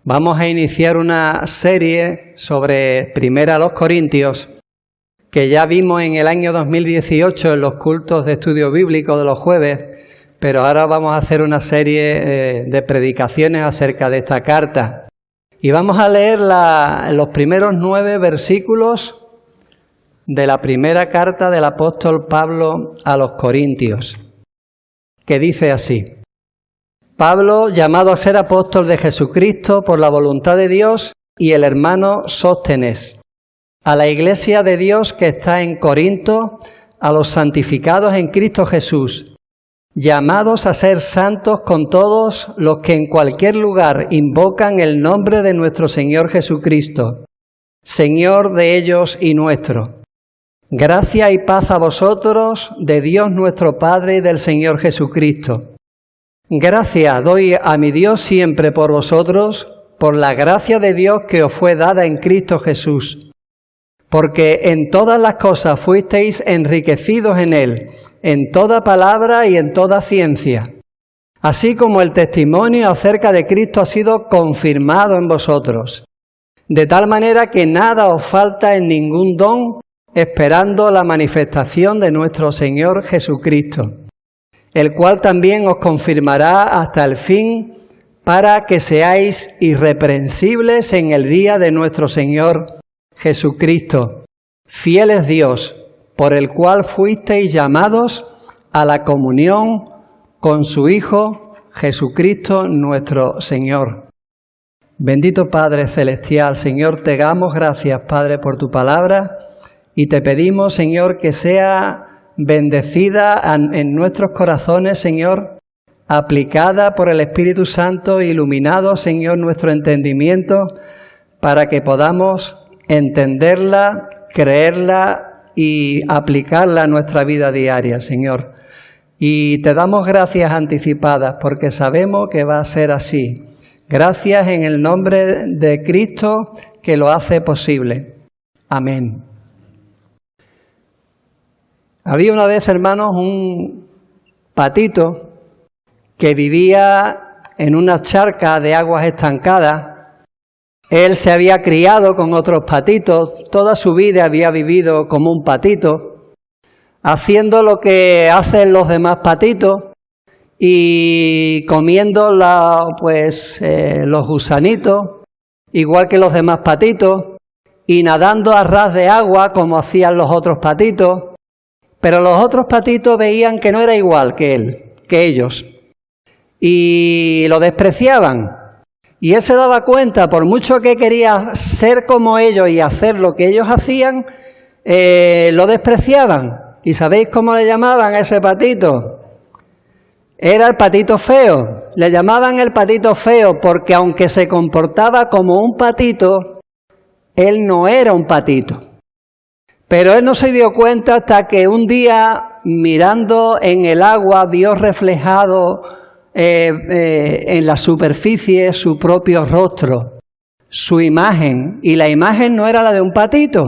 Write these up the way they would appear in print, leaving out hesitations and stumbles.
Vamos a iniciar una serie sobre Primera a los Corintios, que ya vimos en el año 2018 en los cultos de estudio bíblico de los jueves, pero ahora vamos a hacer una serie de predicaciones acerca de esta carta. Y vamos a leer los primeros 9 versículos de la primera carta del apóstol Pablo a los Corintios, que dice así: Pablo, llamado a ser apóstol de Jesucristo por la voluntad de Dios, y el hermano Sóstenes, a la iglesia de Dios que está en Corinto, a los santificados en Cristo Jesús, llamados a ser santos con todos los que en cualquier lugar invocan el nombre de nuestro Señor Jesucristo, Señor de ellos y nuestro. Gracia y paz a vosotros, de Dios nuestro Padre y del Señor Jesucristo. Gracias doy a mi Dios siempre por vosotros, por la gracia de Dios que os fue dada en Cristo Jesús, porque en todas las cosas fuisteis enriquecidos en Él, en toda palabra y en toda ciencia, así como el testimonio acerca de Cristo ha sido confirmado en vosotros, de tal manera que nada os falta en ningún don, esperando la manifestación de nuestro Señor Jesucristo, el cual también os confirmará hasta el fin, para que seáis irreprensibles en el día de nuestro Señor Jesucristo. Fiel es Dios, por el cual fuisteis llamados a la comunión con su Hijo Jesucristo nuestro Señor. Bendito Padre Celestial, Señor, te damos gracias, Padre, por tu palabra, y te pedimos, Señor, que sea bendecida en nuestros corazones, Señor, aplicada por el Espíritu Santo, iluminado, Señor, nuestro entendimiento, para que podamos entenderla, creerla y aplicarla a nuestra vida diaria, Señor. Y te damos gracias anticipadas, porque sabemos que va a ser así. Gracias en el nombre de Cristo, que lo hace posible. Amén. Había una vez, hermanos, un patito que vivía en una charca de aguas estancadas. Él se había criado con otros patitos, toda su vida había vivido como un patito, haciendo lo que hacen los demás patitos y comiendo los gusanitos, igual que los demás patitos, y nadando a ras de agua como hacían los otros patitos. Pero los otros patitos veían que no era igual que ellos, y lo despreciaban. Y él se daba cuenta, por mucho que quería ser como ellos y hacer lo que ellos hacían, lo despreciaban. ¿Y sabéis cómo le llamaban a ese patito? Era el patito feo. Le llamaban el patito feo porque aunque se comportaba como un patito, él no era un patito. Pero él no se dio cuenta hasta que un día, mirando en el agua, vio reflejado en la superficie su propio rostro, su imagen. Y la imagen no era la de un patito,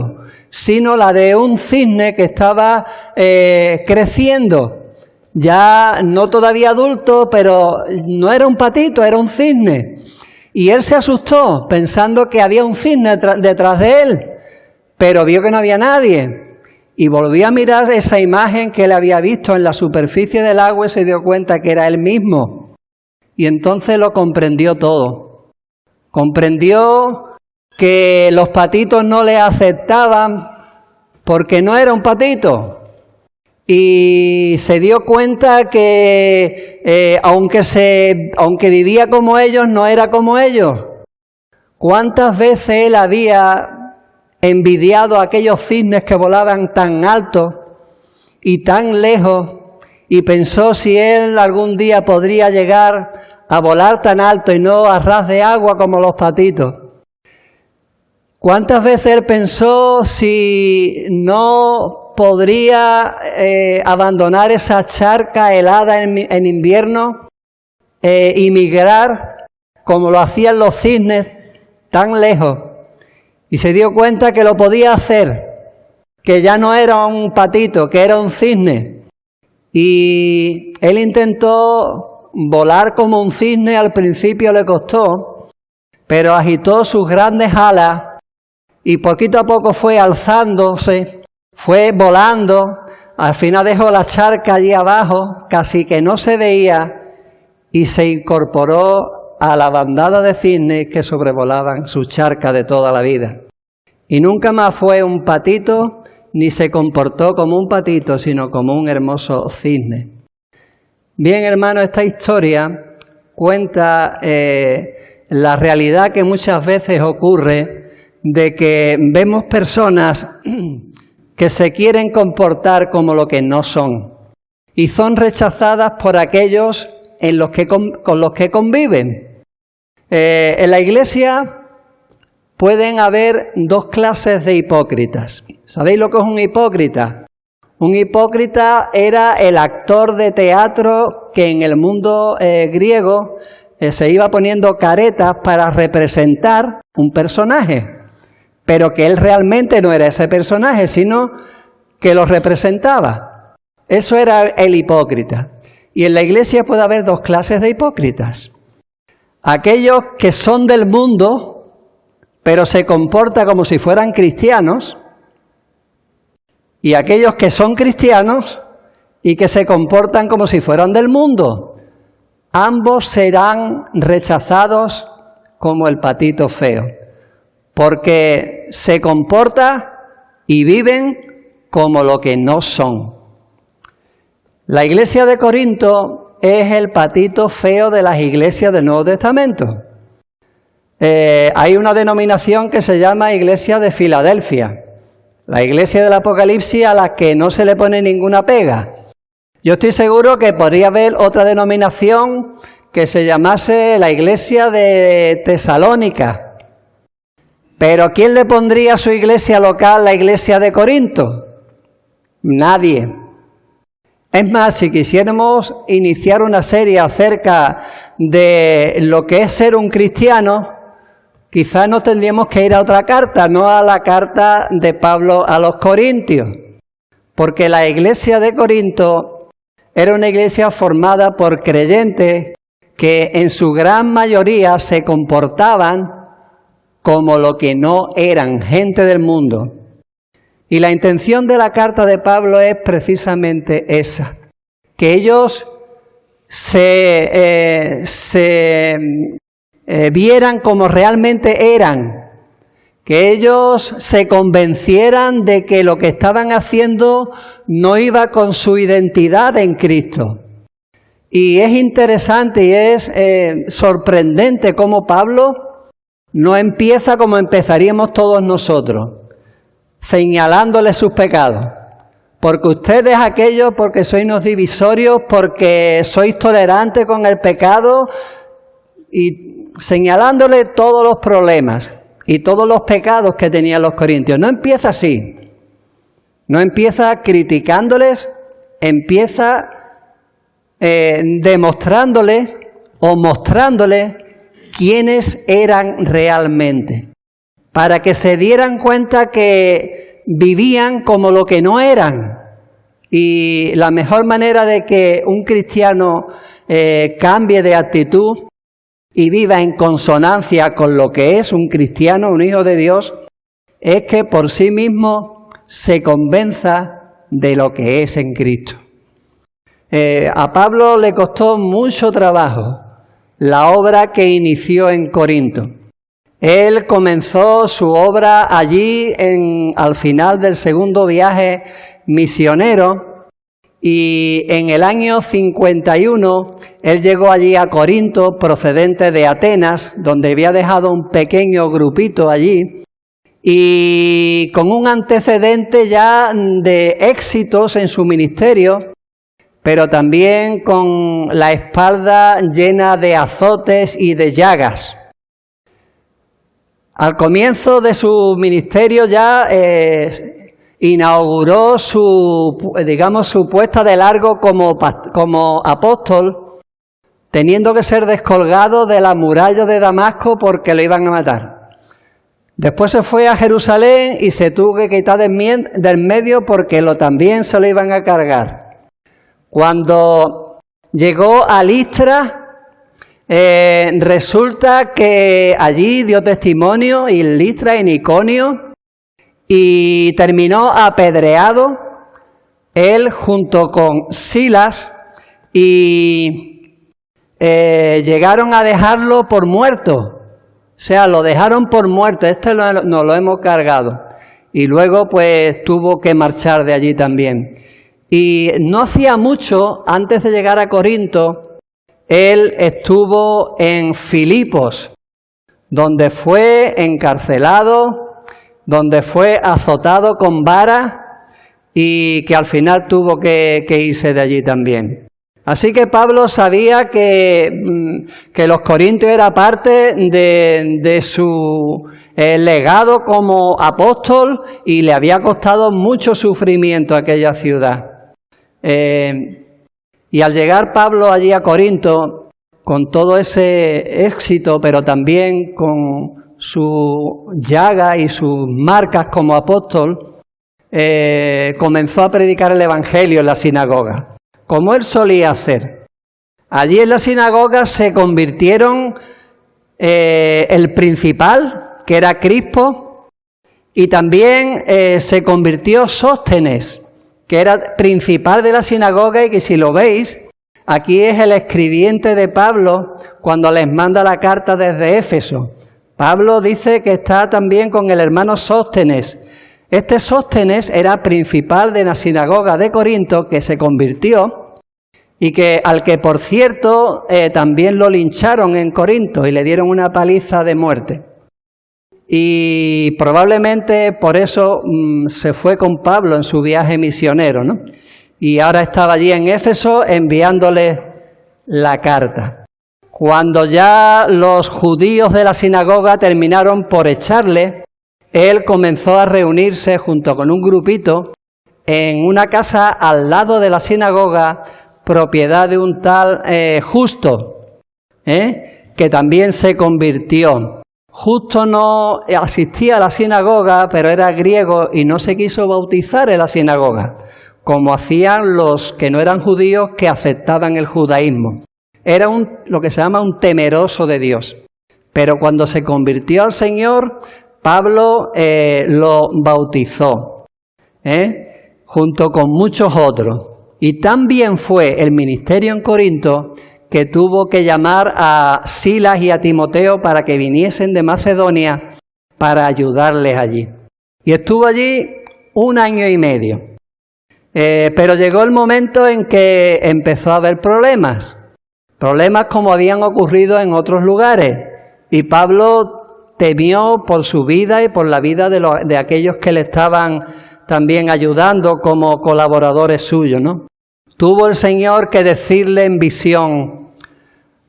sino la de un cisne que estaba creciendo. Ya no todavía adulto, pero no era un patito, era un cisne. Y él se asustó pensando que había un cisne detrás de él. Pero vio que no había nadie y volvió a mirar esa imagen que él había visto en la superficie del agua y se dio cuenta que era él mismo. Y entonces lo comprendió todo. Comprendió que los patitos no le aceptaban porque no era un patito. Y se dio cuenta que aunque vivía como ellos, no era como ellos. ¿Cuántas veces él había envidiado a aquellos cisnes que volaban tan alto y tan lejos, y pensó si él algún día podría llegar a volar tan alto y no a ras de agua como los patitos? ¿Cuántas veces él pensó si no podría abandonar esa charca helada en invierno y migrar como lo hacían los cisnes tan lejos? Y se dio cuenta que lo podía hacer, que ya no era un patito, que era un cisne. Y él intentó volar como un cisne, al principio le costó, pero agitó sus grandes alas y poquito a poco fue alzándose, fue volando, al final dejó la charca allí abajo, casi que no se veía, y se incorporó a la bandada de cisnes que sobrevolaban su charca de toda la vida. Y nunca más fue un patito, ni se comportó como un patito, sino como un hermoso cisne. Bien, hermano, esta historia cuenta la realidad que muchas veces ocurre de que vemos personas que se quieren comportar como lo que no son y son rechazadas por aquellos con los que conviven. En la iglesia pueden haber dos clases de hipócritas. ¿Sabéis lo que es un hipócrita? Un hipócrita era el actor de teatro que en el mundo griego se iba poniendo caretas para representar un personaje, pero que él realmente no era ese personaje, sino que lo representaba. Eso era el hipócrita. Y en la iglesia puede haber dos clases de hipócritas. Aquellos que son del mundo, pero se comportan como si fueran cristianos, y aquellos que son cristianos y que se comportan como si fueran del mundo. Ambos serán rechazados como el patito feo, porque se comportan y viven como lo que no son. La iglesia de Corinto es el patito feo de las iglesias del Nuevo Testamento. Hay una denominación que se llama Iglesia de Filadelfia, la iglesia del Apocalipsis a la que no se le pone ninguna pega. Yo estoy seguro que podría haber otra denominación que se llamase la iglesia de Tesalónica. Pero ¿quién le pondría a su iglesia local la iglesia de Corinto? Nadie. Es más, si quisiéramos iniciar una serie acerca de lo que es ser un cristiano, quizás no tendríamos que ir a otra carta, no a la carta de Pablo a los Corintios, porque la iglesia de Corinto era una iglesia formada por creyentes que en su gran mayoría se comportaban como lo que no eran, gente del mundo. Y la intención de la carta de Pablo es precisamente esa, que ellos se vieran como realmente eran, que ellos se convencieran de que lo que estaban haciendo no iba con su identidad en Cristo. Y es interesante y es sorprendente cómo Pablo no empieza como empezaríamos todos nosotros, señalándoles sus pecados. Porque ustedes aquellos, porque sois unos divisorios, porque sois tolerantes con el pecado, y señalándole todos los problemas y todos los pecados que tenían los corintios. No empieza así. No empieza criticándoles, empieza demostrándoles o mostrándoles quiénes eran realmente, para que se dieran cuenta que vivían como lo que no eran. Y la mejor manera de que un cristiano cambie de actitud y viva en consonancia con lo que es un cristiano, un hijo de Dios, es que por sí mismo se convenza de lo que es en Cristo. A Pablo le costó mucho trabajo la obra que inició en Corinto. Él comenzó su obra allí al final del segundo viaje misionero, y en el año 51 él llegó allí a Corinto procedente de Atenas, donde había dejado un pequeño grupito allí, y con un antecedente ya de éxitos en su ministerio, pero también con la espalda llena de azotes y de llagas. Al comienzo de su ministerio ya inauguró su puesta de largo como apóstol, teniendo que ser descolgado de la muralla de Damasco porque lo iban a matar. Después se fue a Jerusalén y se tuvo que quitar del medio porque también se lo iban a cargar. Cuando llegó a Listra, Resulta que allí dio testimonio en Listra, en Iconio, y terminó apedreado él junto con Silas, y llegaron a dejarlo por muerto. O sea, lo dejaron por muerto. Nos lo hemos cargado. Y luego pues tuvo que marchar de allí también. Y no hacía mucho, antes de llegar a Corinto, él estuvo en Filipos, donde fue encarcelado, donde fue azotado con vara y que al final tuvo que irse de allí también. Así que Pablo sabía que los corintios era parte de su legado como apóstol y le había costado mucho sufrimiento a aquella ciudad. Y al llegar Pablo allí a Corinto, con todo ese éxito, pero también con su llaga y sus marcas como apóstol, comenzó a predicar el Evangelio en la sinagoga, como él solía hacer. Allí en la sinagoga se convirtieron el principal, que era Crispo, y también se convirtió Sóstenes, que era principal de la sinagoga, y que si lo veis, aquí es el escribiente de Pablo cuando les manda la carta desde Éfeso. Pablo dice que está también con el hermano Sóstenes. Este Sóstenes era principal de la sinagoga de Corinto, que se convirtió, y al que por cierto también lo lincharon en Corinto y le dieron una paliza de muerte. Y probablemente por eso se fue con Pablo en su viaje misionero, ¿no? Y ahora estaba allí en Éfeso enviándole la carta. Cuando ya los judíos de la sinagoga terminaron por echarle, él comenzó a reunirse junto con un grupito en una casa al lado de la sinagoga, propiedad de un tal Justo, que también se convirtió. Justo no asistía a la sinagoga, pero era griego y no se quiso bautizar en la sinagoga, como hacían los que no eran judíos que aceptaban el judaísmo. Era lo que se llama un temeroso de Dios. Pero cuando se convirtió al Señor, Pablo lo bautizó, junto con muchos otros. Y también fue el ministerio en Corinto que tuvo que llamar a Silas y a Timoteo para que viniesen de Macedonia para ayudarles allí. Y estuvo allí 1 año y medio. Pero llegó el momento en que empezó a haber problemas como habían ocurrido en otros lugares. Y Pablo temió por su vida y por la vida de aquellos que le estaban también ayudando como colaboradores suyos, ¿no? Tuvo el Señor que decirle en visión: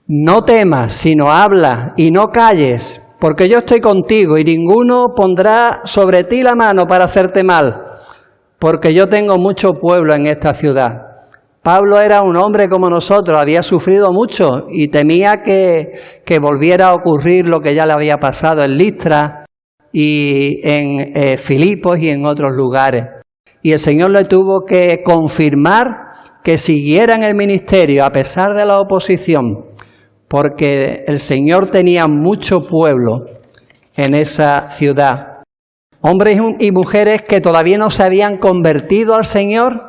no temas, sino habla y no calles, porque yo estoy contigo y ninguno pondrá sobre ti la mano para hacerte mal, porque yo tengo mucho pueblo en esta ciudad. Pablo era un hombre como nosotros, había sufrido mucho y temía que volviera a ocurrir lo que ya le había pasado en Listra y en Filipos y en otros lugares. Y el Señor le tuvo que confirmar que siguiera en el ministerio a pesar de la oposición, porque el Señor tenía mucho pueblo en esa ciudad. Hombres y mujeres que todavía no se habían convertido al Señor,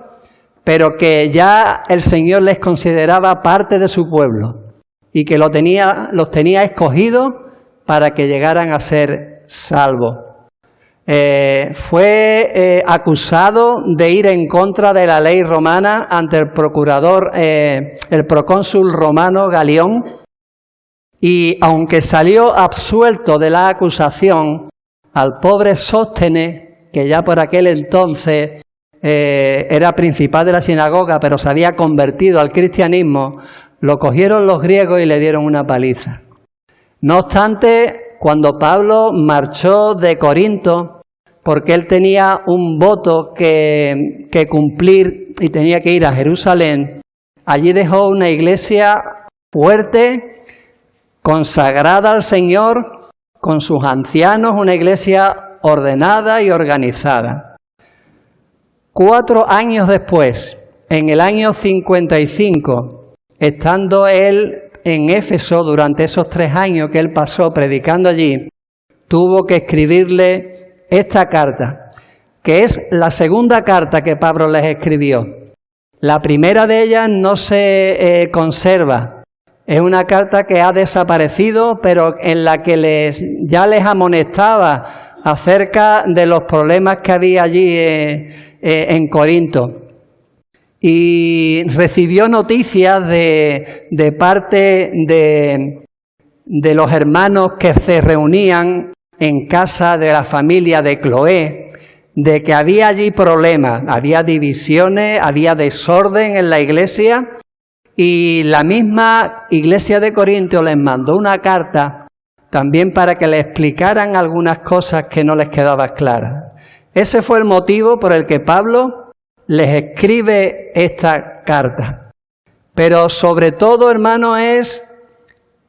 pero que ya el Señor les consideraba parte de su pueblo y que los tenía escogidos para que llegaran a ser salvos. Fue acusado de ir en contra de la ley romana ante el procurador, el procónsul romano Galión, y aunque salió absuelto de la acusación, al pobre Sóstenes, que ya por aquel entonces era principal de la sinagoga, pero se había convertido al cristianismo, lo cogieron los griegos y le dieron una paliza. No obstante, cuando Pablo marchó de Corinto, porque él tenía un voto que cumplir y tenía que ir a Jerusalén, allí dejó una iglesia fuerte, consagrada al Señor, con sus ancianos, una iglesia ordenada y organizada. 4 años después, en el año 55, estando él en Éfeso, durante esos 3 años que él pasó predicando allí, tuvo que escribirle esta carta, que es la segunda carta que Pablo les escribió. La primera de ellas no se conserva. Es una carta que ha desaparecido, pero en la que ya les amonestaba acerca de los problemas que había allí en Corinto. Y recibió noticias de parte de los hermanos que se reunían en casa de la familia de Cloé, de que había allí problemas, había divisiones, había desorden en la iglesia, y la misma iglesia de Corinto les mandó una carta también para que le explicaran algunas cosas que no les quedaban claras. Ese fue el motivo por el que Pablo les escribe esta carta. Pero sobre todo, hermano, es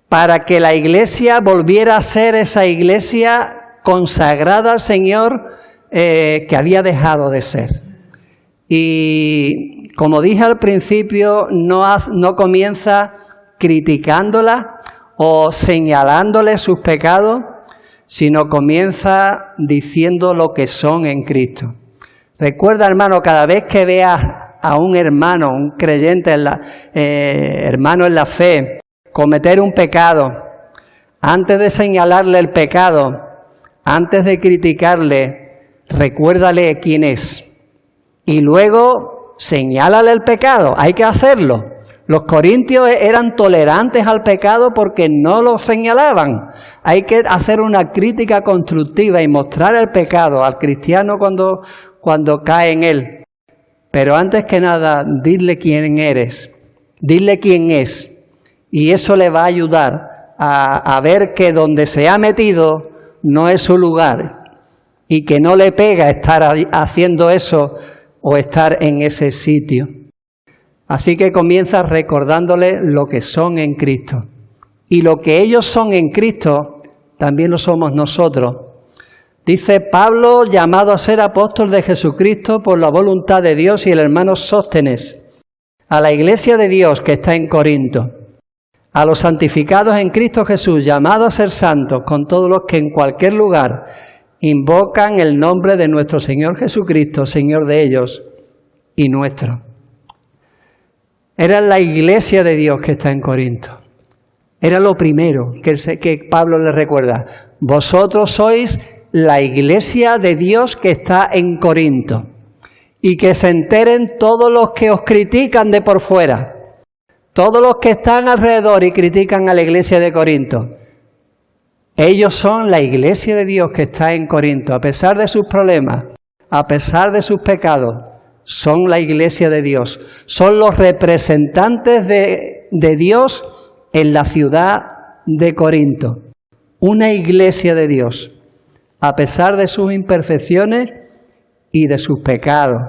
para que la iglesia volviera a ser esa iglesia consagrada al Señor que había dejado de ser. Y como dije al principio, no comienza criticándola o señalándole sus pecados, sino comienza diciendo lo que son en Cristo. Recuerda, hermano, cada vez que veas a un hermano, un creyente, hermano en la fe, cometer un pecado, antes de señalarle el pecado, antes de criticarle, recuérdale quién es. Y luego señálale el pecado. Hay que hacerlo. Los corintios eran tolerantes al pecado porque no lo señalaban. Hay que hacer una crítica constructiva y mostrar el pecado al cristiano cuando cae en él. Pero antes que nada, dile quién eres. Dile quién es. Y eso le va a ayudar a ver que donde se ha metido no es su lugar. Y que no le pega estar haciendo eso o estar en ese sitio. Así que comienza recordándole lo que son en Cristo. Y lo que ellos son en Cristo, también lo somos nosotros. Dice Pablo, llamado a ser apóstol de Jesucristo por la voluntad de Dios, y el hermano Sóstenes, a la iglesia de Dios que está en Corinto, a los santificados en Cristo Jesús, llamados a ser santos, con todos los que en cualquier lugar invocan el nombre de nuestro Señor Jesucristo, Señor de ellos y nuestro. Era la iglesia de Dios que está en Corinto. Era lo primero que Pablo les recuerda. Vosotros sois la iglesia de Dios que está en Corinto. Y que se enteren todos los que os critican de por fuera. Todos los que están alrededor y critican a la iglesia de Corinto. Ellos son la iglesia de Dios que está en Corinto. A pesar de sus problemas, a pesar de sus pecados, son la iglesia de Dios. Son los representantes de Dios en la ciudad de Corinto. Una iglesia de Dios, a pesar de sus imperfecciones y de sus pecados.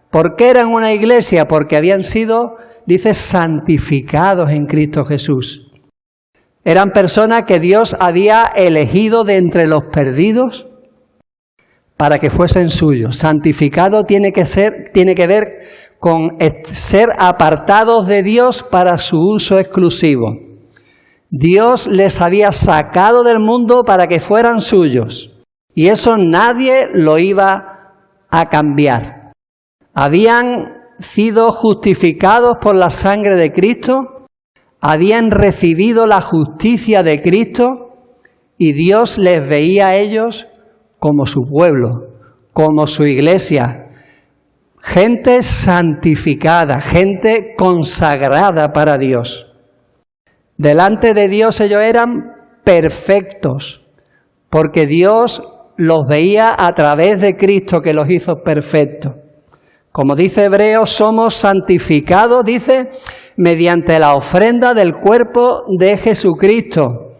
¿Por qué eran una iglesia? Porque habían sido, dice, santificados en Cristo Jesús. Eran personas que Dios había elegido de entre los perdidos para que fuesen suyos. Santificado tiene que ver con ser apartados de Dios para su uso exclusivo. Dios les había sacado del mundo para que fueran suyos. Y eso nadie lo iba a cambiar. Habían sido justificados por la sangre de Cristo. Habían recibido la justicia de Cristo y Dios les veía a ellos como su pueblo, como su iglesia. Gente santificada, gente consagrada para Dios. Delante de Dios ellos eran perfectos, porque Dios los veía a través de Cristo que los hizo perfectos. Como dice Hebreos, somos santificados, dice, mediante la ofrenda del cuerpo de Jesucristo,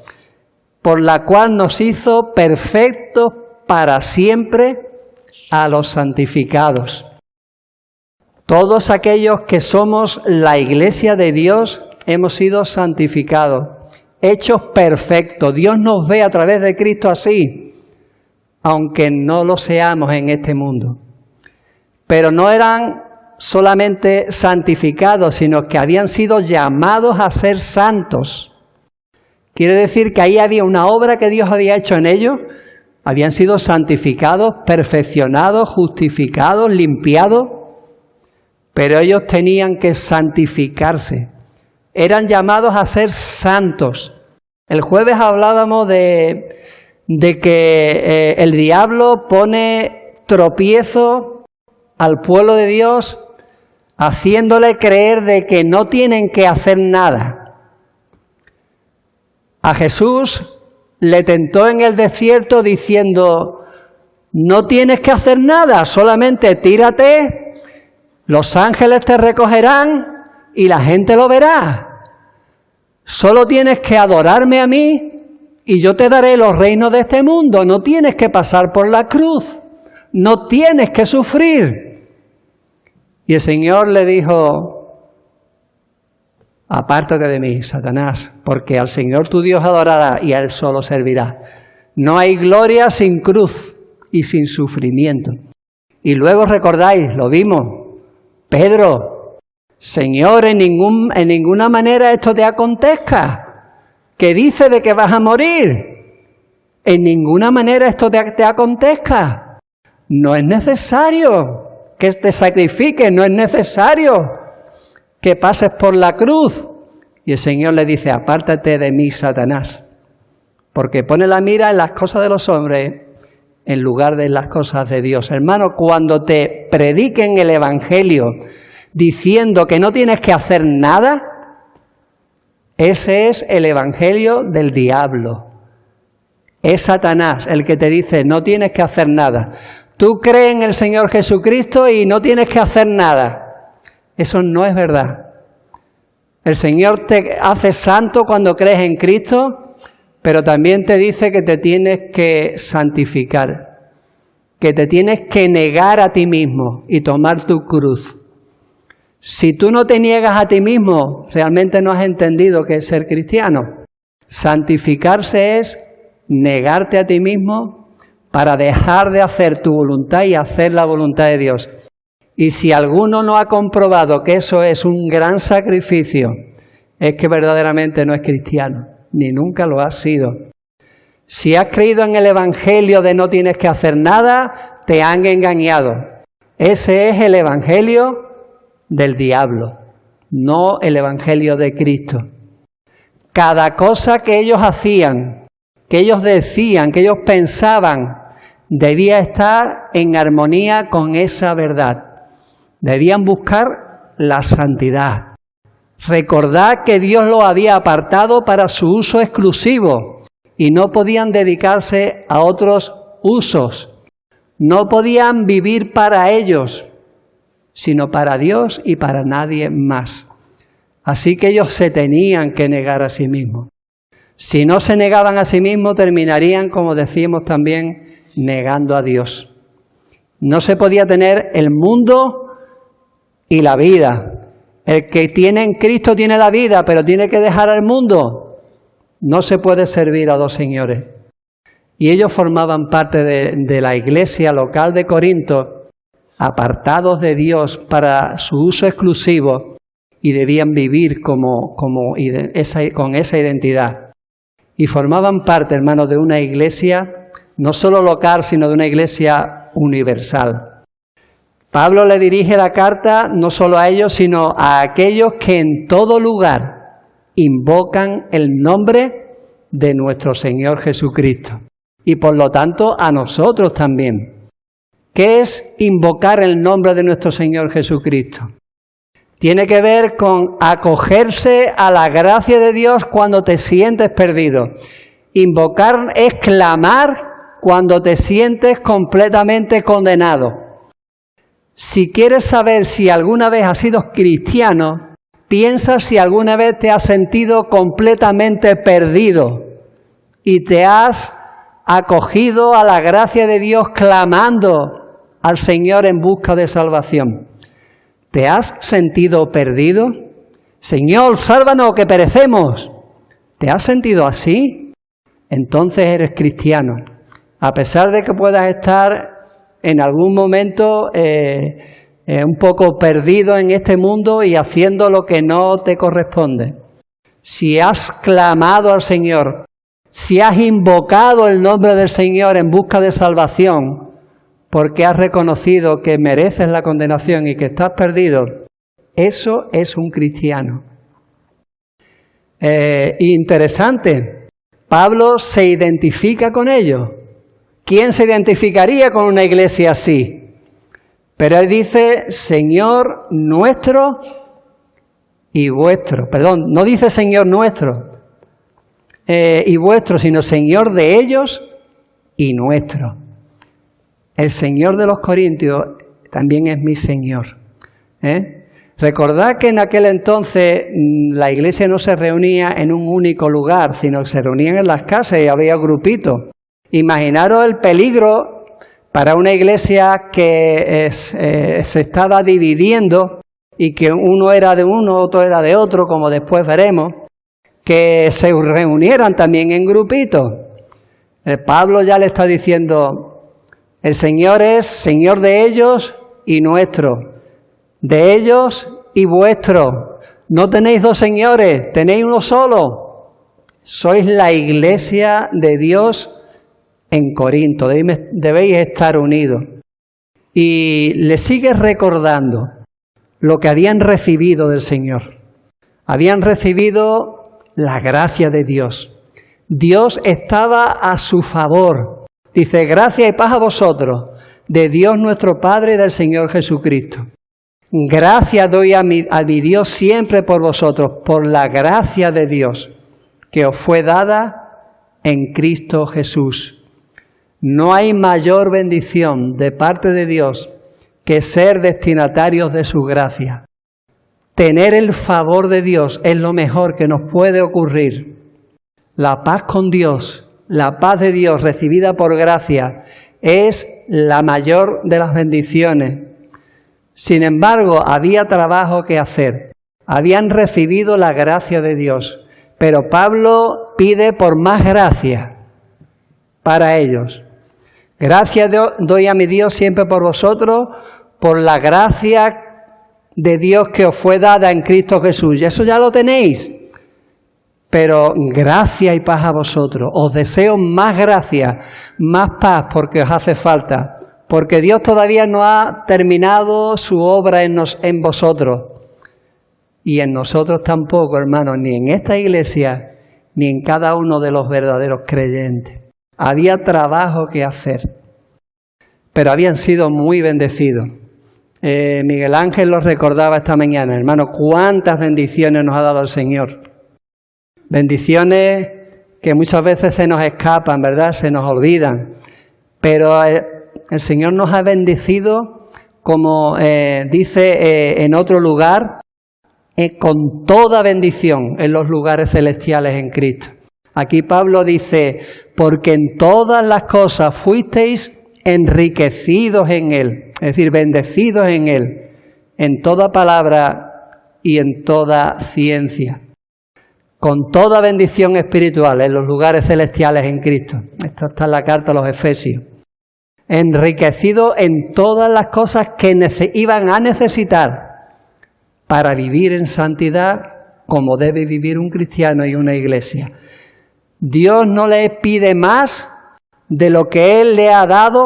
por la cual nos hizo perfectos para siempre a los santificados. Todos aquellos que somos la iglesia de Dios hemos sido santificados, hechos perfectos. Dios nos ve a través de Cristo así, aunque no lo seamos en este mundo. Pero no eran solamente santificados, sino que habían sido llamados a ser santos. Quiere decir que ahí había una obra que Dios había hecho en ellos. Habían sido santificados, perfeccionados, justificados, limpiados, pero ellos tenían que santificarse. Eran llamados a ser santos. El jueves hablábamos de que el diablo pone tropiezo al pueblo de Dios, haciéndole creer de que no tienen que hacer nada. A Jesús le tentó en el desierto diciendo, no tienes que hacer nada, solamente tírate, los ángeles te recogerán y la gente lo verá. Solo tienes que adorarme a mí y yo te daré los reinos de este mundo. No tienes que pasar por la cruz, no tienes que sufrir. Y el Señor le dijo, apártate de mí, Satanás, porque al Señor tu Dios adorará y a Él solo servirá. No hay gloria sin cruz y sin sufrimiento. Y luego recordáis, lo vimos, Pedro, Señor, en ninguna manera esto te acontezca, que dice de que vas a morir. En ninguna manera esto te acontezca. No es necesario que te sacrifiques, no es necesario que pases por la cruz. Y el Señor le dice, apártate de mí, Satanás, porque pone la mira en las cosas de los hombres en lugar de las cosas de Dios. Hermano, cuando te prediquen el Evangelio diciendo que no tienes que hacer nada, ese es el Evangelio del diablo. Es Satanás el que te dice, no tienes que hacer nada. Tú crees en el Señor Jesucristo y no tienes que hacer nada. Eso no es verdad. El Señor te hace santo cuando crees en Cristo, pero también te dice que te tienes que santificar, que te tienes que negar a ti mismo y tomar tu cruz. Si tú no te niegas a ti mismo, realmente no has entendido qué es ser cristiano. Santificarse es negarte a ti mismo para dejar de hacer tu voluntad y hacer la voluntad de Dios. Y si alguno no ha comprobado que eso es un gran sacrificio, es que verdaderamente no es cristiano, ni nunca lo ha sido. Si has creído en el Evangelio de no tienes que hacer nada, te han engañado. Ese es el Evangelio del diablo, no el Evangelio de Cristo. Cada cosa que ellos hacían, que ellos decían, que ellos pensaban, debía estar en armonía con esa verdad. Debían buscar la santidad. Recordad que Dios lo había apartado para su uso exclusivo y no podían dedicarse a otros usos. No podían vivir para ellos, sino para Dios y para nadie más. Así que ellos se tenían que negar a sí mismos. Si no se negaban a sí mismos, terminarían, como decíamos también, negando a Dios. No se podía tener el mundo y la vida. El que tiene en Cristo tiene la vida, pero tiene que dejar al mundo. No se puede servir a dos señores. Y ellos formaban parte de la iglesia local de Corinto, apartados de Dios para su uso exclusivo, y debían vivir con esa identidad. Y formaban parte, hermanos, de una iglesia, no solo local, sino de una iglesia universal. Pablo le dirige la carta no solo a ellos, sino a aquellos que en todo lugar invocan el nombre de nuestro Señor Jesucristo. Y por lo tanto a nosotros también. ¿Qué es invocar el nombre de nuestro Señor Jesucristo? Tiene que ver con acogerse a la gracia de Dios cuando te sientes perdido. Invocar es clamar cuando te sientes completamente condenado. Si quieres saber si alguna vez has sido cristiano, piensa si alguna vez te has sentido completamente perdido y te has acogido a la gracia de Dios clamando al Señor en busca de salvación. ¿Te has sentido perdido? Señor, sálvanos que perecemos. ¿Te has sentido así? Entonces eres cristiano. A pesar de que puedas estar en algún momento un poco perdido en este mundo y haciendo lo que no te corresponde. Si has clamado al Señor, si has invocado el nombre del Señor en busca de salvación, porque has reconocido que mereces la condenación y que estás perdido, eso es un cristiano. Interesante, Pablo se identifica con ellos. ¿Quién se identificaría con una iglesia así? Pero él dice, Señor nuestro y vuestro. Perdón, no dice Señor nuestro y vuestro, sino Señor de ellos y nuestro. El Señor de los Corintios también es mi Señor. Recordad que en aquel entonces la iglesia no se reunía en un único lugar, sino que se reunían en las casas y había grupitos. Imaginaros el peligro para una iglesia que se estaba dividiendo y que uno era de uno, otro era de otro, como después veremos, que se reunieran también en grupitos. Pablo ya le está diciendo, el Señor es Señor de ellos y nuestro, de ellos y vuestro. No tenéis dos señores, tenéis uno solo. Sois la iglesia de Dios en Corinto, debéis estar unidos. Y le sigue recordando lo que habían recibido del Señor. Habían recibido la gracia de Dios. Dios estaba a su favor. Dice, gracia y paz a vosotros, de Dios nuestro Padre y del Señor Jesucristo. Gracias doy a mi Dios siempre por vosotros, por la gracia de Dios que os fue dada en Cristo Jesús. No hay mayor bendición de parte de Dios que ser destinatarios de su gracia. Tener el favor de Dios es lo mejor que nos puede ocurrir. La paz con Dios, la paz de Dios recibida por gracia, es la mayor de las bendiciones. Sin embargo, había trabajo que hacer. Habían recibido la gracia de Dios, pero Pablo pide por más gracia para ellos. Gracias doy a mi Dios siempre por vosotros, por la gracia de Dios que os fue dada en Cristo Jesús. Y eso ya lo tenéis. Pero gracia y paz a vosotros. Os deseo más gracia, más paz, porque os hace falta. Porque Dios todavía no ha terminado su obra en vosotros. Y en nosotros tampoco, hermanos, ni en esta iglesia, ni en cada uno de los verdaderos creyentes. Había trabajo que hacer, pero habían sido muy bendecidos. Miguel Ángel lo recordaba esta mañana, hermano, cuántas bendiciones nos ha dado el Señor. Bendiciones que muchas veces se nos escapan, ¿verdad? Se nos olvidan. Pero el Señor nos ha bendecido, como dice en otro lugar, con toda bendición en los lugares celestiales en Cristo. Aquí Pablo dice, porque en todas las cosas fuisteis enriquecidos en Él, es decir, bendecidos en Él, en toda palabra y en toda ciencia, con toda bendición espiritual en los lugares celestiales en Cristo. Esta está en la carta a los Efesios. Enriquecidos en todas las cosas que iban a necesitar para vivir en santidad como debe vivir un cristiano y una iglesia. Dios no le pide más de lo que Él le ha dado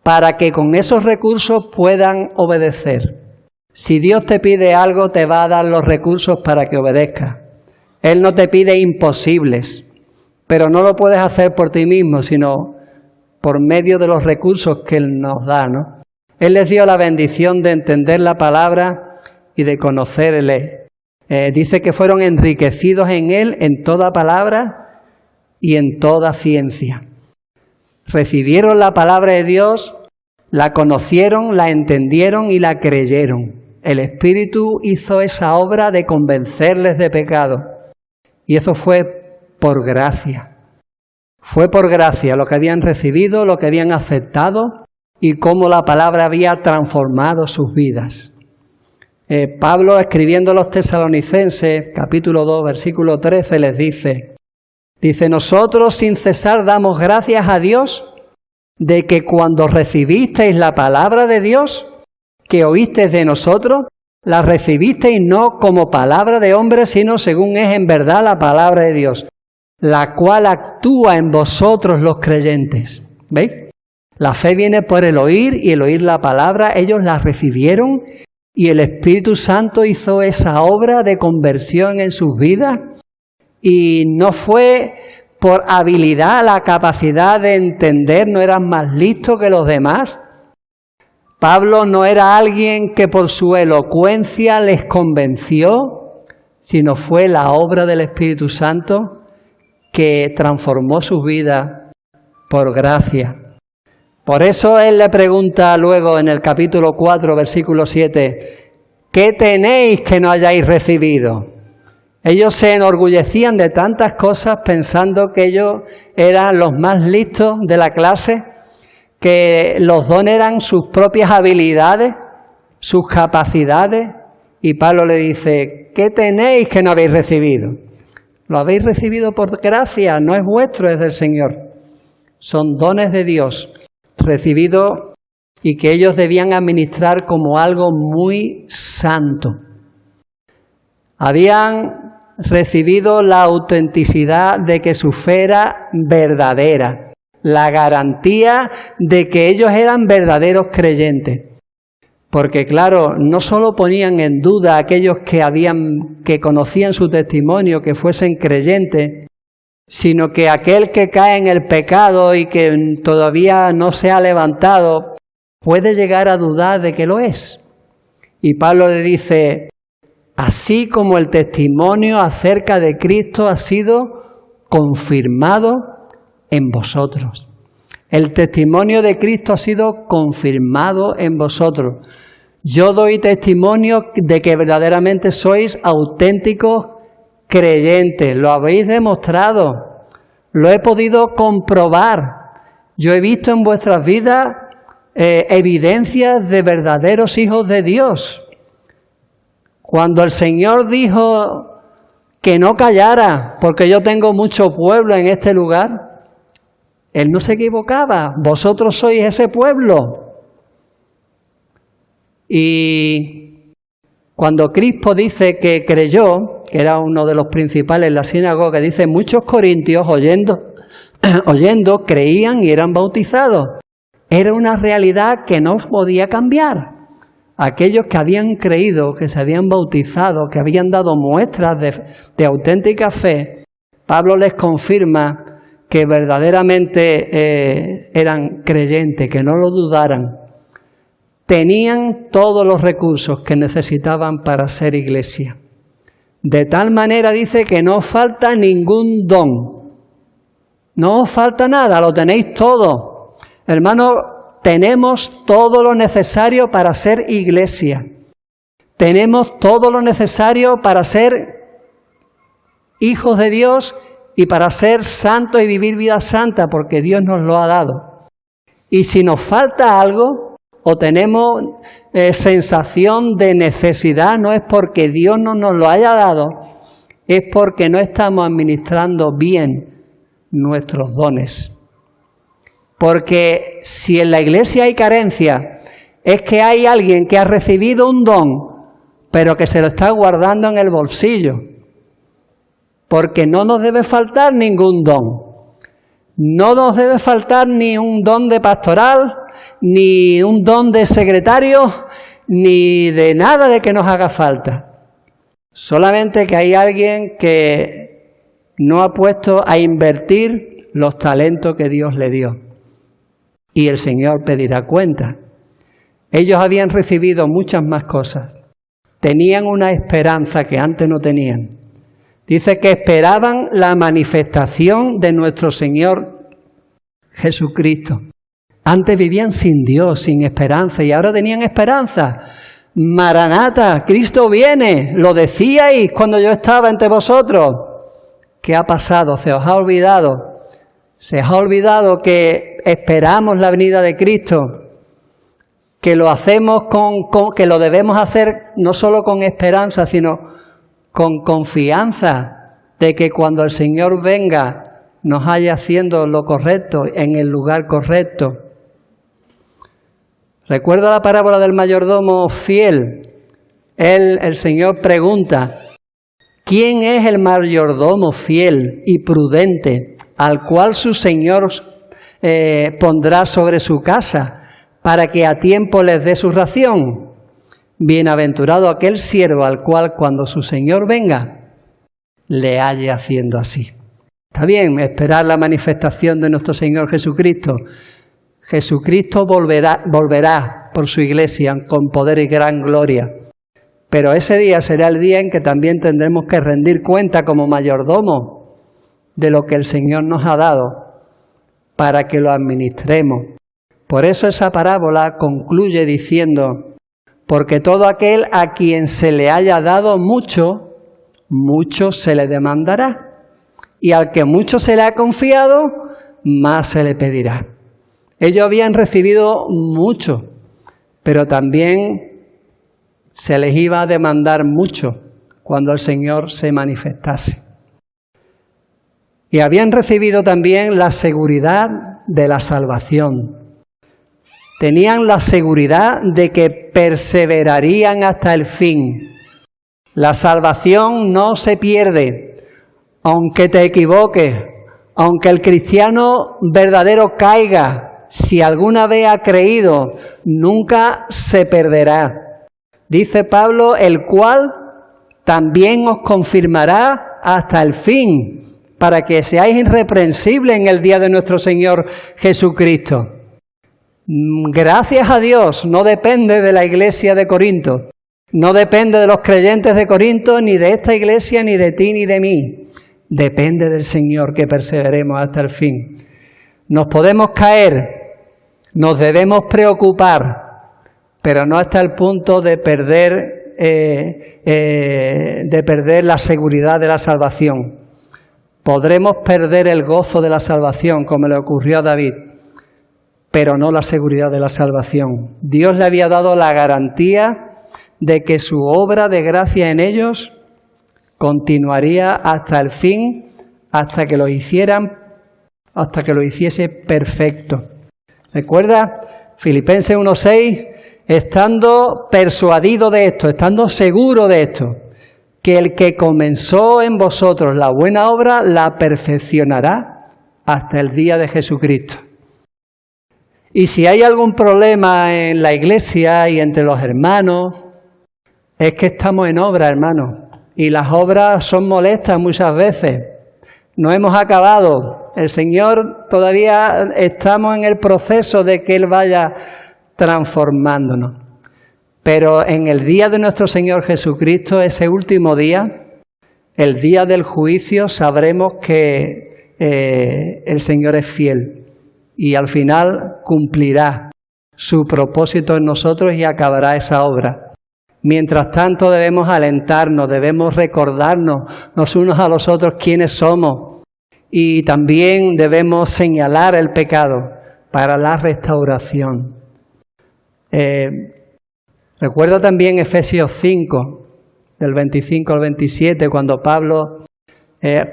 para que con esos recursos puedan obedecer. Si Dios te pide algo, te va a dar los recursos para que obedezcas. Él no te pide imposibles, pero no lo puedes hacer por ti mismo, sino por medio de los recursos que Él nos da, ¿no? Él les dio la bendición de entender la palabra y de conocerle. Dice que fueron enriquecidos en Él en toda palabra y en toda ciencia. Recibieron la palabra de Dios, la conocieron, la entendieron y la creyeron. El Espíritu hizo esa obra de convencerles de pecado. Y eso fue por gracia. Fue por gracia lo que habían recibido, lo que habían aceptado y cómo la palabra había transformado sus vidas. Pablo, escribiendo a los tesalonicenses, capítulo 2, versículo 13, les dice, nosotros sin cesar damos gracias a Dios de que cuando recibisteis la palabra de Dios, que oísteis de nosotros, la recibisteis no como palabra de hombre, sino según es en verdad la palabra de Dios, la cual actúa en vosotros los creyentes. ¿Veis? La fe viene por el oír y el oír la palabra. Ellos la recibieron y el Espíritu Santo hizo esa obra de conversión en sus vidas. Y no fue por habilidad, la capacidad de entender, no eran más listos que los demás. Pablo no era alguien que por su elocuencia les convenció, sino fue la obra del Espíritu Santo que transformó sus vidas por gracia. Por eso él le pregunta luego en el capítulo 4, versículo 7, ¿qué tenéis que no hayáis recibido? Ellos se enorgullecían de tantas cosas pensando que ellos eran los más listos de la clase, que los dones eran sus propias habilidades, sus capacidades, y Pablo le dice, ¿qué tenéis que no habéis recibido? Lo habéis recibido por gracia, no es vuestro, es del Señor. Son dones de Dios recibidos y que ellos debían administrar como algo muy santo. Habían recibido la autenticidad de que su fe era verdadera, la garantía de que ellos eran verdaderos creyentes. Porque claro, no solo ponían en duda a aquellos que conocían su testimonio, que fuesen creyentes, sino que aquel que cae en el pecado y que todavía no se ha levantado, puede llegar a dudar de que lo es. Y Pablo le dice, así como el testimonio acerca de Cristo ha sido confirmado en vosotros. El testimonio de Cristo ha sido confirmado en vosotros. Yo doy testimonio de que verdaderamente sois auténticos creyentes. Lo habéis demostrado. Lo he podido comprobar. Yo he visto en vuestras vidas evidencias de verdaderos hijos de Dios. Cuando el Señor dijo que no callara, porque yo tengo mucho pueblo en este lugar, Él no se equivocaba. Vosotros sois ese pueblo. Y cuando Crispo dice que creyó, que era uno de los principales en la sinagoga, dice, muchos corintios oyendo creían y eran bautizados. Era una realidad que no podía cambiar. Aquellos que habían creído, que se habían bautizado, que habían dado muestras de auténtica fe, Pablo les confirma que verdaderamente eran creyentes, que no lo dudaran. Tenían todos los recursos que necesitaban para ser iglesia. De tal manera dice que no falta ningún don. No os falta nada, lo tenéis todo. Hermano, tenemos todo lo necesario para ser iglesia. Tenemos todo lo necesario para ser hijos de Dios y para ser santos y vivir vida santa, porque Dios nos lo ha dado. Y si nos falta algo o tenemos sensación de necesidad, no es porque Dios no nos lo haya dado, es porque no estamos administrando bien nuestros dones. Porque si en la iglesia hay carencia, es que hay alguien que ha recibido un don, pero que se lo está guardando en el bolsillo. Porque no nos debe faltar ningún don. No nos debe faltar ni un don de pastoral, ni un don de secretario, ni de nada de que nos haga falta. Solamente que hay alguien que no ha puesto a invertir los talentos que Dios le dio. Y el Señor pedirá cuenta. Ellos habían recibido muchas más cosas. Tenían una esperanza que antes no tenían. Dice que esperaban la manifestación de nuestro Señor Jesucristo. Antes vivían sin Dios, sin esperanza, y ahora tenían esperanza. Maranata, Cristo viene, lo decíais cuando yo estaba entre vosotros. ¿Qué ha pasado? ¿Se os ha olvidado? ¿Se os ha olvidado que esperamos la venida de Cristo? Que lo hacemos que lo debemos hacer no solo con esperanza, sino con confianza de que cuando el Señor venga nos haya haciendo lo correcto, en el lugar correcto. ¿Recuerda la parábola del mayordomo fiel? El Señor pregunta, ¿quién es el mayordomo fiel y prudente al cual su Señor pondrá sobre su casa para que a tiempo les dé su ración? Bienaventurado aquel siervo al cual cuando su Señor venga le halle haciendo así. Está bien esperar la manifestación de nuestro Señor Jesucristo. Jesucristo volverá por su iglesia con poder y gran gloria. Pero ese día será el día en que también tendremos que rendir cuenta como mayordomo de lo que el Señor nos ha dado para que lo administremos. Por eso esa parábola concluye diciendo, porque todo aquel a quien se le haya dado mucho, mucho se le demandará. Y al que mucho se le ha confiado, más se le pedirá. Ellos habían recibido mucho, pero también se les iba a demandar mucho cuando el Señor se manifestase. Y habían recibido también la seguridad de la salvación. Tenían la seguridad de que perseverarían hasta el fin. La salvación no se pierde. Aunque te equivoques, aunque el cristiano verdadero caiga, si alguna vez ha creído, nunca se perderá. Dice Pablo, el cual también os confirmará hasta el fin, para que seáis irreprensibles en el día de nuestro Señor Jesucristo. Gracias a Dios, no depende de la iglesia de Corinto, no depende de los creyentes de Corinto, ni de esta iglesia, ni de ti, ni de mí. Depende del Señor que perseveremos hasta el fin. Nos podemos caer, nos debemos preocupar, pero no hasta el punto de perder la seguridad de la salvación. Podremos perder el gozo de la salvación, como le ocurrió a David, pero no la seguridad de la salvación. Dios le había dado la garantía de que su obra de gracia en ellos continuaría hasta el fin, hasta que lo hiciese perfecto. ¿Recuerda? Filipenses 1:6, estando persuadido de esto, estando seguro de esto, que el que comenzó en vosotros la buena obra, la perfeccionará hasta el día de Jesucristo. Y si hay algún problema en la iglesia y entre los hermanos, es que estamos en obra, hermanos. Y las obras son molestas muchas veces. No hemos acabado. El Señor todavía estamos en el proceso de que Él vaya transformándonos. Pero en el día de nuestro Señor Jesucristo, ese último día, el día del juicio, sabremos que el Señor es fiel. Y al final cumplirá su propósito en nosotros y acabará esa obra. Mientras tanto debemos alentarnos, debemos recordarnos los unos a los otros quiénes somos y también debemos señalar el pecado para la restauración. Recuerda también Efesios 5, del 25 al 27, cuando Pablo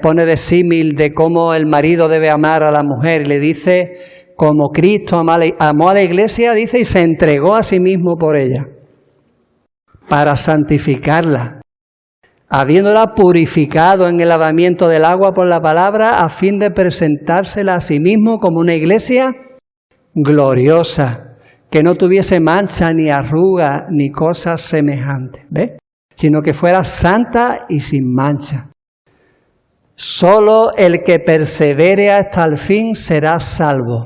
pone de símil de cómo el marido debe amar a la mujer y le dice, como Cristo amó a la iglesia, dice, y se entregó a sí mismo por ella, para santificarla, habiéndola purificado en el lavamiento del agua por la palabra, a fin de presentársela a sí mismo como una iglesia gloriosa, que no tuviese mancha, ni arruga, ni cosas semejantes, ¿ves? Sino que fuera santa y sin mancha. Solo el que persevere hasta el fin será salvo.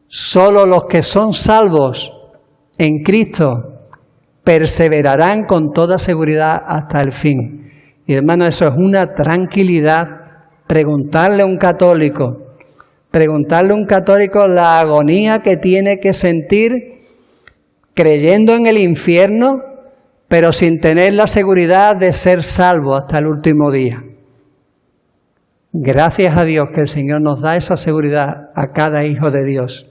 Solo los que son salvos en Cristo perseverarán con toda seguridad hasta el fin. Y hermano, eso es una tranquilidad. Preguntarle a un católico la agonía que tiene que sentir creyendo en el infierno, pero sin tener la seguridad de ser salvo hasta el último día. Gracias a Dios que el Señor nos da esa seguridad a cada hijo de Dios.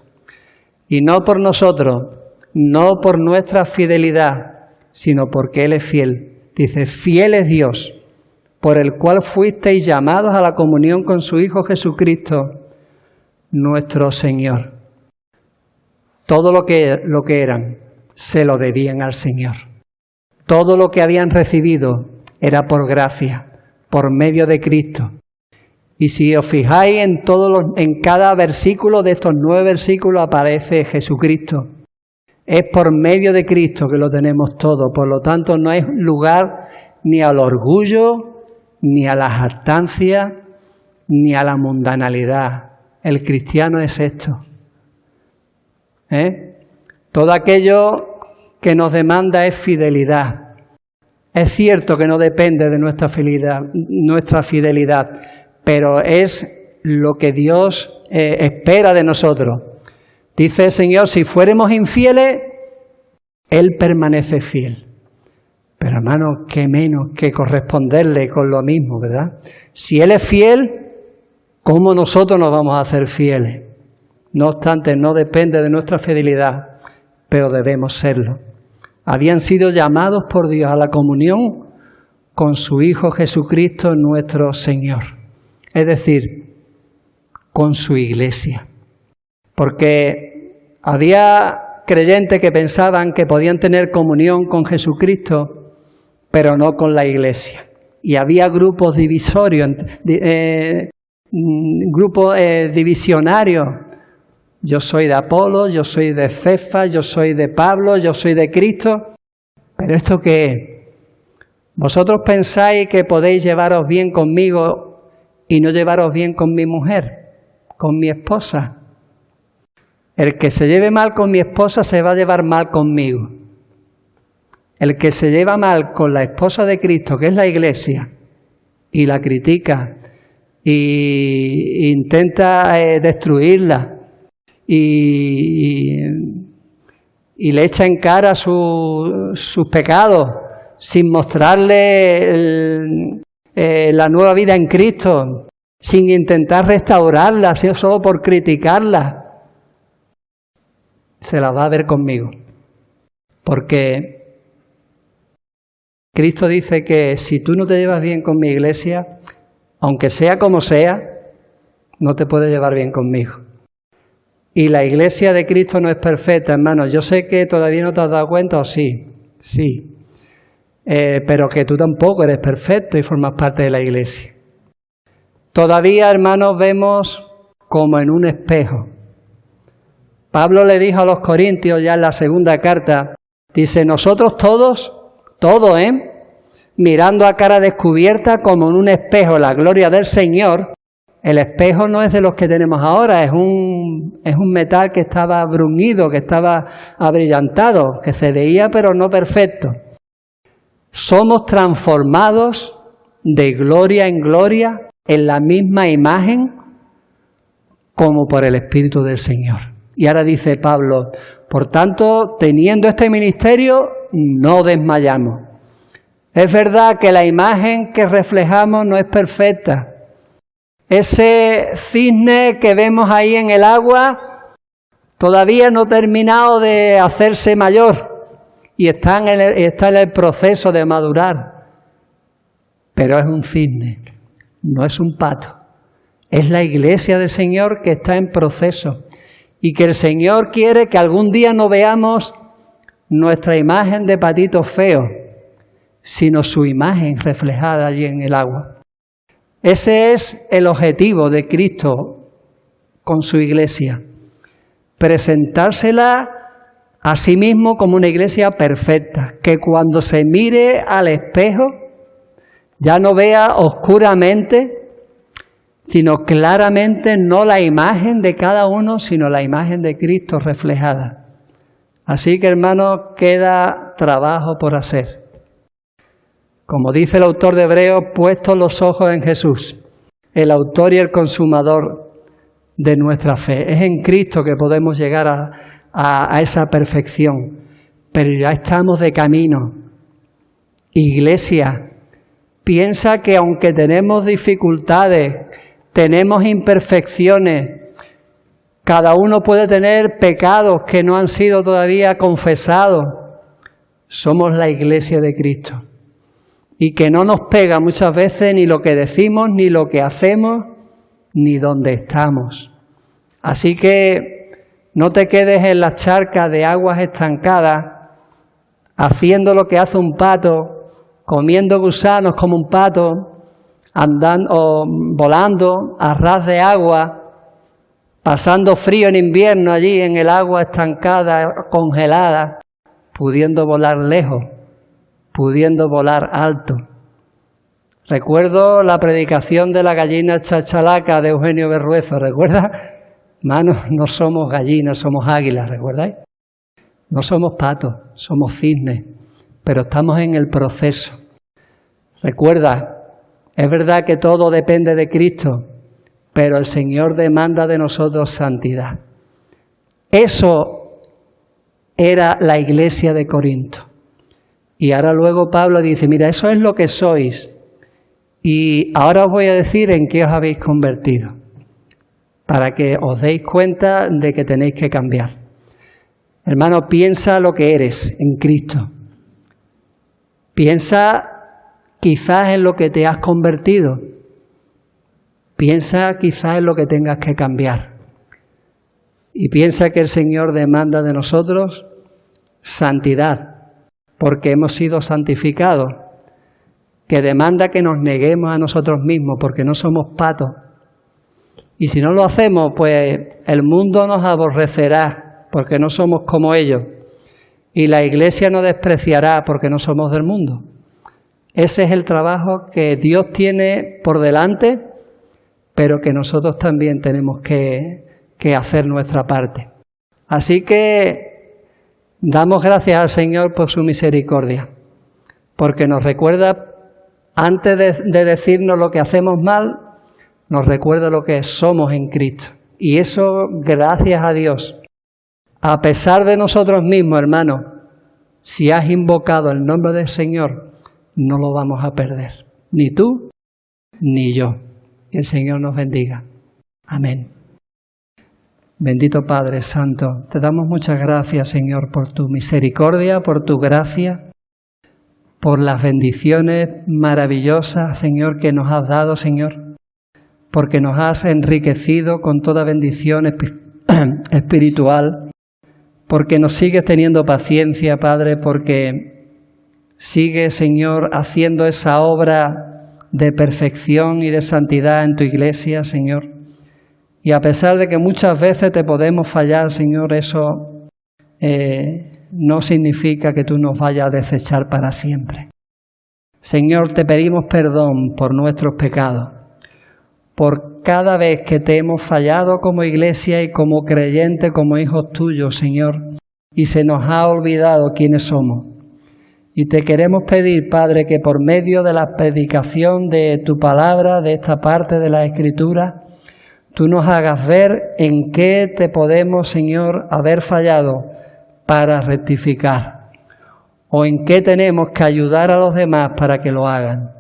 Y no por nosotros, no por nuestra fidelidad, sino porque Él es fiel. Dice, fiel es Dios, por el cual fuisteis llamados a la comunión con su Hijo Jesucristo, nuestro Señor. todo lo que eran, se lo debían al Señor. Todo lo que habían recibido era por gracia, por medio de Cristo. Y si os fijáis en cada versículo de estos 9 versículos aparece Jesucristo. Es por medio de Cristo que lo tenemos todo. Por lo tanto, no hay lugar ni al orgullo, ni a la jactancia, ni a la mundanalidad. El cristiano es esto. Todo aquello que nos demanda es fidelidad. Es cierto que no depende de nuestra fidelidad, pero es lo que Dios espera de nosotros. Dice el Señor, si fuéramos infieles, Él permanece fiel. Pero hermano, qué menos que corresponderle con lo mismo, ¿verdad? Si Él es fiel, ¿cómo nosotros nos vamos a hacer fieles? No obstante, no depende de nuestra fidelidad, pero debemos serlo. Habían sido llamados por Dios a la comunión con su Hijo Jesucristo nuestro Señor. Es decir, con su iglesia. Porque había creyentes que pensaban que podían tener comunión con Jesucristo, pero no con la iglesia. Y había grupos divisorios, divisionarios. Yo soy de Apolo, yo soy de Cefas, yo soy de Pablo, yo soy de Cristo. ¿Pero esto qué es? ¿Vosotros pensáis que podéis llevaros bien conmigo y no llevaros bien con mi mujer, con mi esposa? El que se lleve mal con mi esposa se va a llevar mal conmigo. El que se lleva mal con la esposa de Cristo, que es la iglesia, y la critica, e intenta destruirla, y le echa en cara sus pecados, sin mostrarle la nueva vida en Cristo, sin intentar restaurarla, sino solo por criticarla, se la va a ver conmigo. Porque Cristo dice que si tú no te llevas bien con mi iglesia, aunque sea como sea, no te puedes llevar bien conmigo. Y la iglesia de Cristo no es perfecta, hermanos. Yo sé que todavía no te has dado cuenta, o sí, pero que tú tampoco eres perfecto y formas parte de la iglesia. Todavía, hermanos, vemos como en un espejo. Pablo le dijo a los Corintios ya en la segunda carta, dice, nosotros todos, mirando a cara descubierta como en un espejo la gloria del Señor. El espejo no es de los que tenemos ahora, es un metal que estaba bruñido, que estaba abrillantado, que se veía pero no perfecto. Somos transformados de gloria en gloria en la misma imagen como por el Espíritu del Señor. Y ahora dice Pablo, por tanto, teniendo este ministerio, no desmayamos. Es verdad que la imagen que reflejamos no es perfecta. Ese cisne que vemos ahí en el agua todavía no ha terminado de hacerse mayor y está en el proceso de madurar. Pero es un cisne, no es un pato. Es la iglesia del Señor que está en proceso y que el Señor quiere que algún día no veamos nuestra imagen de patito feo, sino su imagen reflejada allí en el agua. Ese es el objetivo de Cristo con su iglesia, presentársela a sí mismo como una iglesia perfecta, que cuando se mire al espejo ya no vea oscuramente, sino claramente no la imagen de cada uno, sino la imagen de Cristo reflejada. Así que, hermanos, queda trabajo por hacer. Como dice el autor de Hebreos, puestos los ojos en Jesús, el autor y el consumador de nuestra fe. Es en Cristo que podemos llegar a esa perfección, pero ya estamos de camino. Iglesia, piensa que aunque tenemos dificultades, tenemos imperfecciones, cada uno puede tener pecados que no han sido todavía confesados, somos la iglesia de Cristo. Y que no nos pega muchas veces ni lo que decimos, ni lo que hacemos, ni dónde estamos. Así que no te quedes en las charcas de aguas estancadas, haciendo lo que hace un pato, comiendo gusanos como un pato, andando o volando a ras de agua, pasando frío en invierno allí en el agua estancada, congelada, pudiendo volar lejos, pudiendo volar alto. Recuerdo la predicación de la gallina chachalaca de Eugenio Berruezo, ¿recuerdas? Hermanos, no somos gallinas, somos águilas, ¿recordáis? No somos patos, somos cisnes, pero estamos en el proceso. Recuerda, es verdad que todo depende de Cristo, pero el Señor demanda de nosotros santidad. Eso era la iglesia de Corinto. Y ahora luego Pablo dice, mira, eso es lo que sois. Y ahora os voy a decir en qué os habéis convertido, para que os deis cuenta de que tenéis que cambiar. Hermano, piensa lo que eres en Cristo. Piensa quizás en lo que te has convertido. Piensa quizás en lo que tengas que cambiar. Y piensa que el Señor demanda de nosotros santidad, porque hemos sido santificados. Que demanda que nos neguemos a nosotros mismos, porque no somos patos. Y si no lo hacemos, pues el mundo nos aborrecerá, porque no somos como ellos. Y la iglesia nos despreciará, porque no somos del mundo. Ese es el trabajo que Dios tiene por delante, pero que nosotros también tenemos que hacer nuestra parte. Así que damos gracias al Señor por su misericordia, porque nos recuerda, antes de decirnos lo que hacemos mal, nos recuerda lo que somos en Cristo. Y eso, gracias a Dios. A pesar de nosotros mismos, hermano, si has invocado el nombre del Señor, no lo vamos a perder. Ni tú, ni yo. Que el Señor nos bendiga. Amén. Bendito Padre Santo, te damos muchas gracias, Señor, por tu misericordia, por tu gracia, por las bendiciones maravillosas, Señor, que nos has dado, Señor, porque nos has enriquecido con toda bendición espiritual, porque nos sigues teniendo paciencia, Padre, porque sigues, Señor, haciendo esa obra de perfección y de santidad en tu iglesia, Señor. Y a pesar de que muchas veces te podemos fallar, Señor, eso no significa que tú nos vayas a desechar para siempre. Señor, te pedimos perdón por nuestros pecados, por cada vez que te hemos fallado como iglesia y como creyente, como hijos tuyos, Señor, y se nos ha olvidado quiénes somos. Y te queremos pedir, Padre, que por medio de la predicación de tu palabra, de esta parte de la Escritura, tú nos hagas ver en qué te podemos, Señor, haber fallado para rectificar, o en qué tenemos que ayudar a los demás para que lo hagan.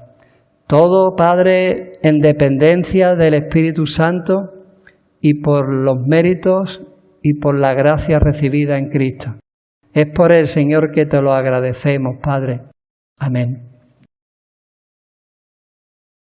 Todo, Padre, en dependencia del Espíritu Santo y por los méritos y por la gracia recibida en Cristo. Es por él, Señor, que te lo agradecemos, Padre. Amén.